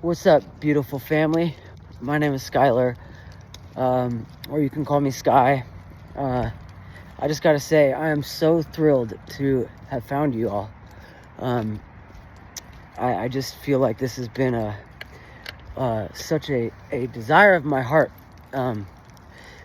What's up, beautiful family? My name is Skylar, or you can call me Sky. I just gotta say, I am so thrilled to have found you all. I just feel like this has been such a desire of my heart.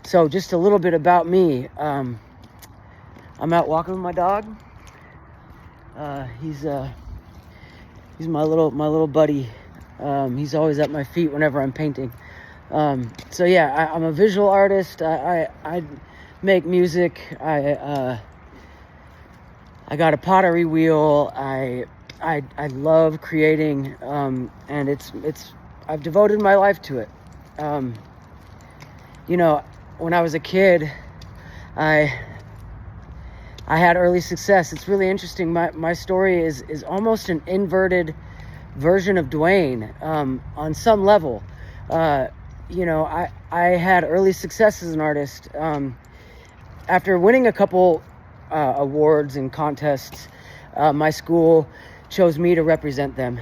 So just a little bit about me. I'm out walking with my dog. He's my little buddy. He's always at my feet whenever I'm painting. So yeah, I'm a visual artist. I make music. I got a pottery wheel. I love creating, and I've devoted my life to it. When I was a kid, I had early success. It's really interesting. My story is almost an inverted version of Dwayne, on some level. I had early success as an artist. After winning a couple awards and contests, my school chose me to represent them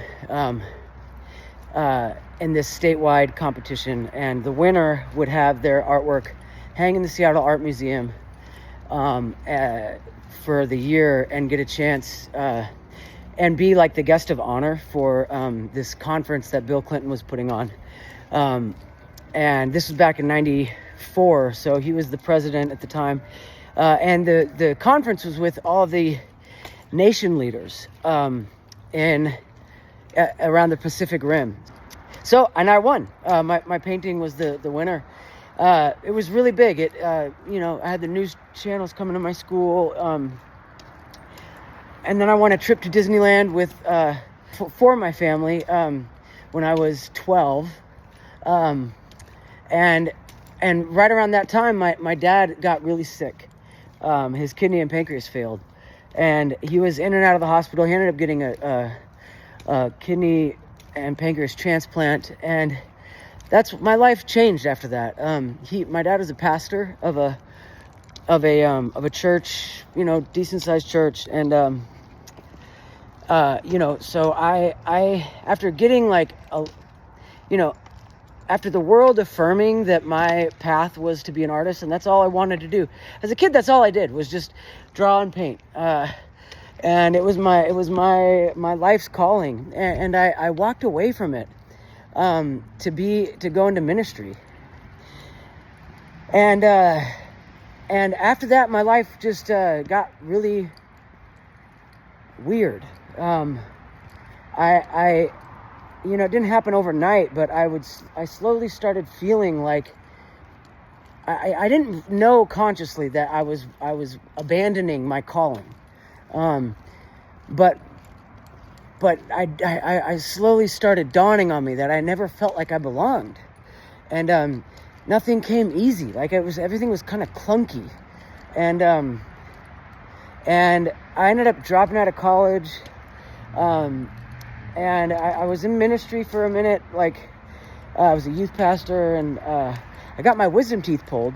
in this statewide competition, and the winner would have their artwork hang in the Seattle Art Museum for the year and get a chance and be like the guest of honor for this conference that Bill Clinton was putting on. And this was back in 94, so he was the president at the time. And the conference was with all the nation leaders around the Pacific Rim. And I won. My painting was the winner. It was really big. I had the news channels coming to my school. And then I won a trip to Disneyland with for my family when I was 12. And right around that time, my dad got really sick. His kidney and pancreas failed, and he was in and out of the hospital. He ended up getting a kidney and pancreas transplant, and my life changed after that. My dad was a pastor of a church, decent sized church, and so I after getting after the world affirming that my path was to be an artist, and that's all I wanted to do. As a kid, that's all I did, was just draw and paint. And it was my life's calling. And I walked away from it to go into ministry. And after that, my life just got really weird. It didn't happen overnight, but I slowly started feeling like I didn't know consciously that I was abandoning my calling. But I slowly started dawning on me that I never felt like I belonged. And nothing came easy. Everything was kind of clunky. And I ended up dropping out of college. And I was in ministry for a minute. I was a youth pastor, and I got my wisdom teeth pulled.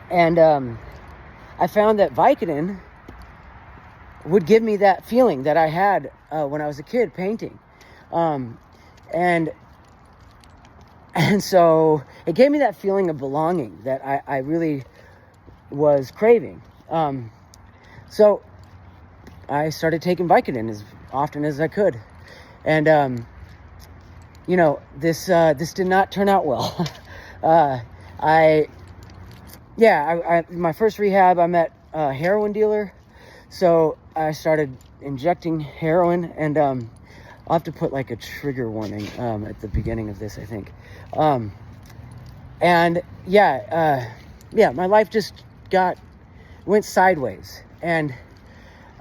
And I found that Vicodin would give me that feeling that I had when I was a kid painting. And so it gave me that feeling of belonging that I really was craving. So I started taking Vicodin as often as I could. And, this did not turn out well. My first rehab, I met a heroin dealer. So I started injecting heroin, and, I'll have to put a trigger warning, at the beginning of this, I think. My life just went sideways. And,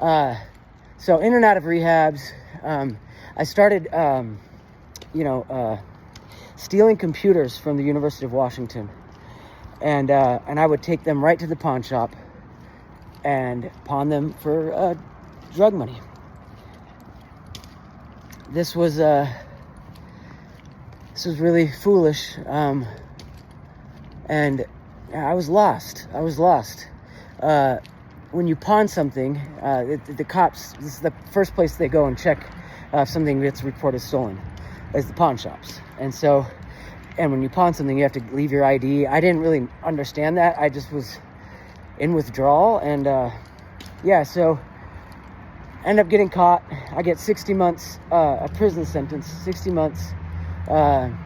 so in and out of rehabs, I started, stealing computers from the University of Washington, and I would take them right to the pawn shop and pawn them for drug money. This was really foolish, and I was lost. When you pawn something, the cops, this is the first place they go and check if something gets reported stolen. as the pawn shops. And so, and when you pawn something, you have to leave your ID. I didn't really understand that. I just was in withdrawal, and so end up getting caught. I get 60 months, a prison sentence, 60 months, and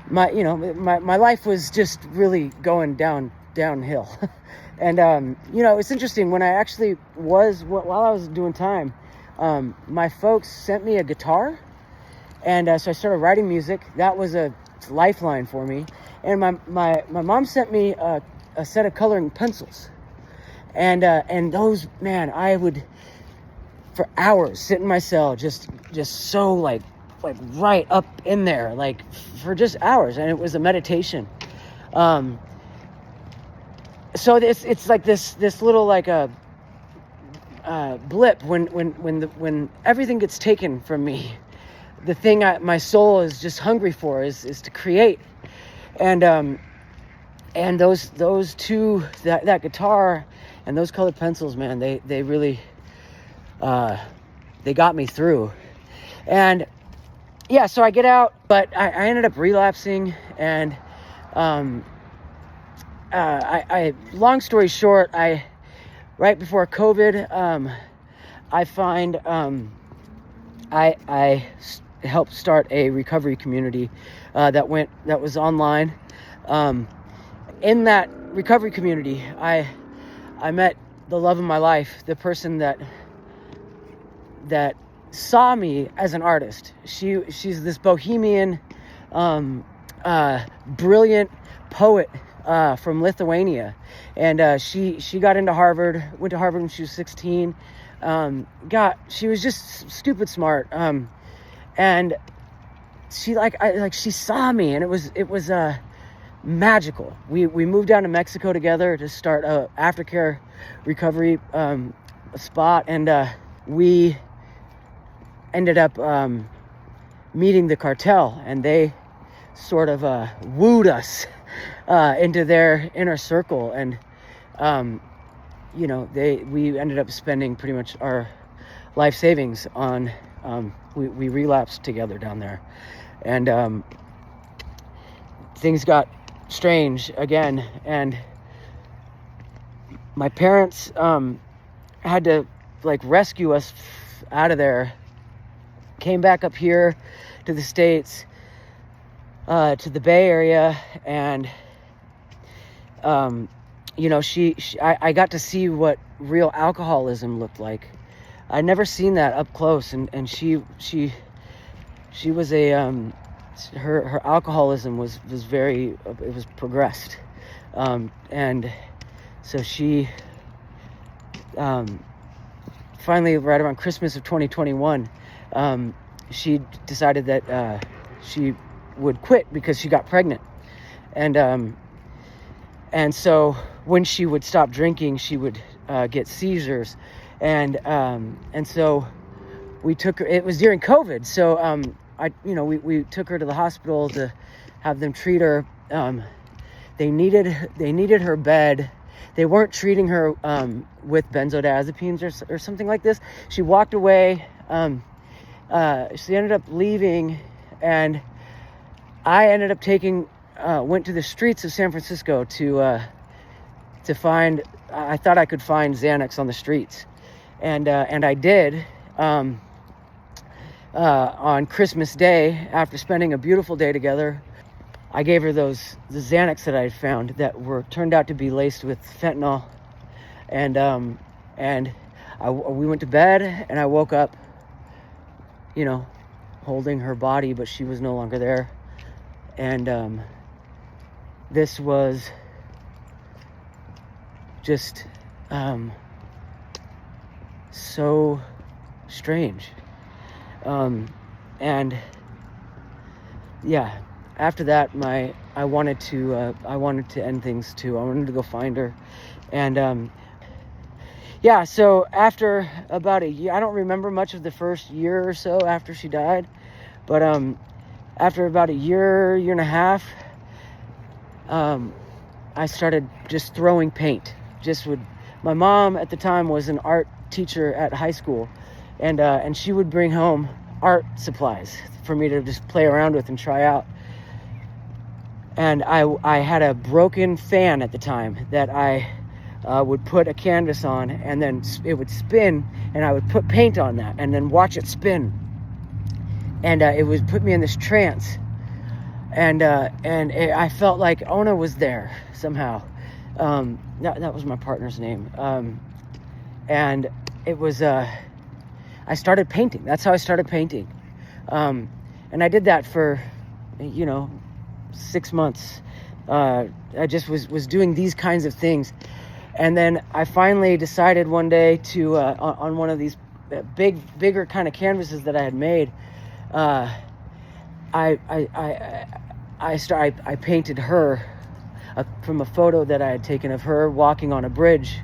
my life was just really going downhill. And it's interesting, when I actually while I was doing time, my folks sent me a guitar, and so I started writing music. That was a lifeline for me. And my mom sent me a set of coloring pencils, and those, man, I would for hours sit in my cell just so like right up in there, like for just hours, and it was a meditation. So it's like this little like a blip when everything gets taken from me. The thing my soul is just hungry for is to create, and those two, that guitar and those colored pencils, man, they really they got me through. And yeah, so I get out, but I ended up relapsing, and I long story short, right before COVID, I find I helped start a recovery community that was online. In that recovery community, I met the love of my life, the person that saw me as an artist. She's this bohemian, brilliant poet from Lithuania, and she got into Harvard, went to Harvard when she was 16. She was just stupid smart, and she she saw me, and it was magical. We moved down to Mexico together to start a aftercare recovery spot, and we ended up meeting the cartel, and they sort of wooed us into their inner circle, and we ended up spending pretty much our life savings on we relapsed together down there, and things got strange again, and my parents had to rescue us out of there. Came back up here to the States, to the Bay Area, and I got to see what real alcoholism looked like. I'd never seen that up close, and she was her alcoholism was very, it was progressed, and so she finally, right around Christmas of 2021, she decided that she would quit because she got pregnant, and so when she would stop drinking, she would get seizures, and so we took her. It was during COVID, so we took her to the hospital to have them treat her. They needed her bed. They weren't treating her with benzodiazepines or something like this. She walked away. She ended up leaving, and I ended up went to the streets of San Francisco to find. I thought I could find Xanax on the streets, and I did. On Christmas Day, after spending a beautiful day together, I gave her the Xanax that I had found that turned out to be laced with fentanyl, and we went to bed, and I woke up, holding her body, but she was no longer there, and this was just so strange. And yeah, after that, I wanted to end things too. I wanted to go find her, and so after about a year, I don't remember much of the first year or so after she died, but after about a year and a half, I started just throwing paint. My mom at the time was an art teacher at high school, and she would bring home art supplies for me to just play around with and try out. And I had a broken fan at the time that I would put a canvas on, and then it would spin, and I would put paint on that and then watch it spin. And it would put me in this trance. I felt like Ona was there somehow. That was my partner's name. And it was, I started painting. That's how I started painting. And I did that for, 6 months. I just was doing these kinds of things. And then I finally decided one day to, on one of these bigger kind of canvases that I had made, I painted her from a photo that I had taken of her walking on a bridge.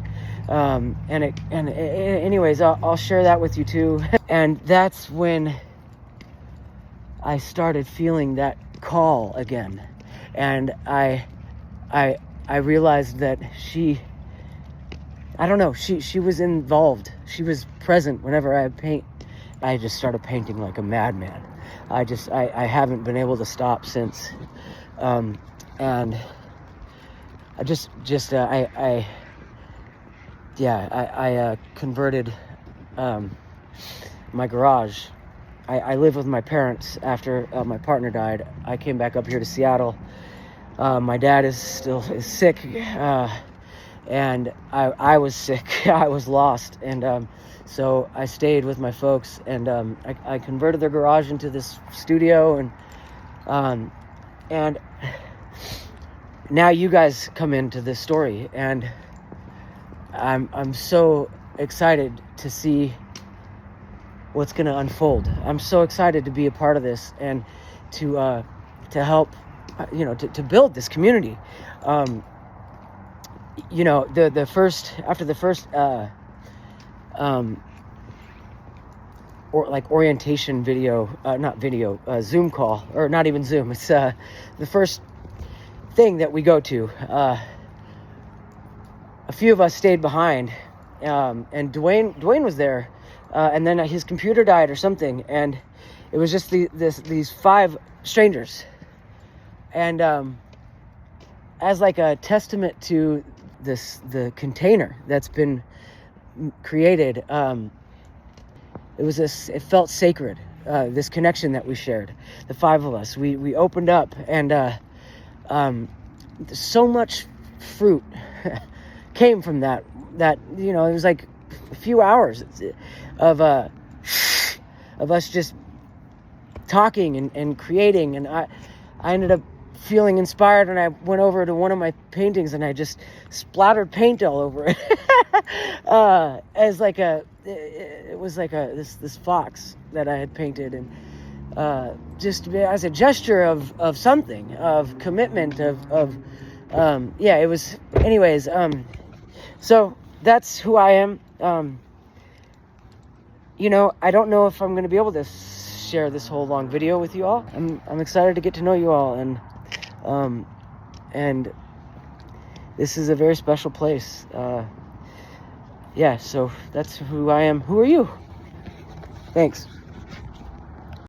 Anyways, I'll share that with you too. And that's when I started feeling that call again. And I realized that she was involved. She was present whenever I paint. I just started painting like a madman. I haven't been able to stop since. And I converted my garage. I lived with my parents after my partner died. I came back up here to Seattle. My dad is sick, and I was sick. I was lost, and so I stayed with my folks, and I converted their garage into this studio, and now you guys come into this story, and I'm so excited to see what's going to unfold. I'm so excited to be a part of this and to help, to build this community. The first orientation video, Zoom call, or not even Zoom. It's the first thing that we go to. A few of us stayed behind, and Dwayne was there, and then his computer died or something, and it was just these 5 strangers. And as like a testament to the container that's been created, it felt sacred. This connection that we shared, the 5 of us, we opened up, and so much fruit came from that. It was like a few hours of us just talking and creating, and I ended up feeling inspired, and I went over to one of my paintings and I just splattered paint all over it. It was like this fox that I had painted, and just as a gesture of something, of commitment, it was, anyways. So that's who I am. I don't know if I'm going to be able to share this whole long video with you all. I'm excited to get to know you all, and this is a very special place. So that's who I am. Who are you? Thanks.